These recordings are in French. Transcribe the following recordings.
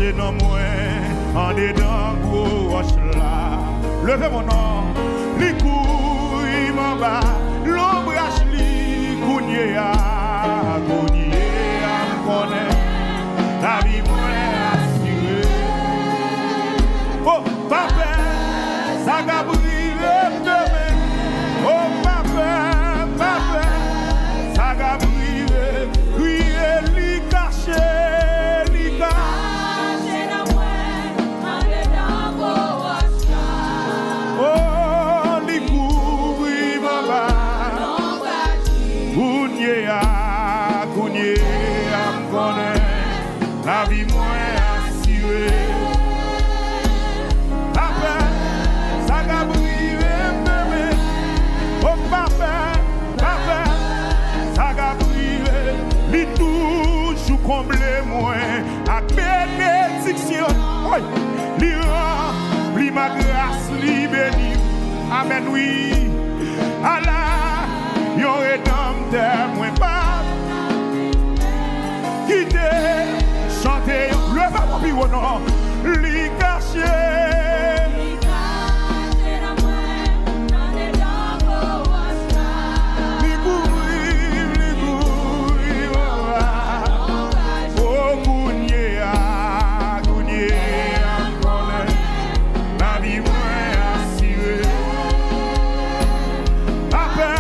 caché dans moi, en dedans gros roche là. Levez mon nom, li couille m'en bas, l'ombrage li gougné à m'connait, la vie moins assurée. Oh, papa, ça va briller demain. Oh, papa, ça va briller, crier li caché. La vie moins assurée. Papa, ça va briller demain. Oh papa, ça va briller. Li toujours comblé moi à bénédiction. Li rempli ma grâce, li béni. Amen, oui. Allah, yon rédempteur, moi pas quitter. Chantez, levez mon pied au nom, li caché. Li couvrir, oh, gougné à m'connait, la vie moins assurée. Papa,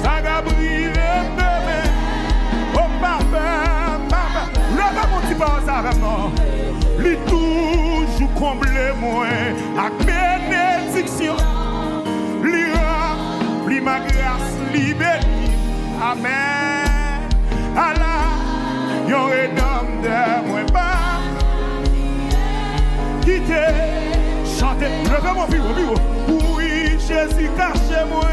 ça va briller demain, oh papa. Li toujours comblé moi à bénédiction. Li rempli ma grâce, li béni. Amen. Allah, yon rédempteur moi pas quitter. Chantez, levez mon bureau. Oui, Jésus caché moi.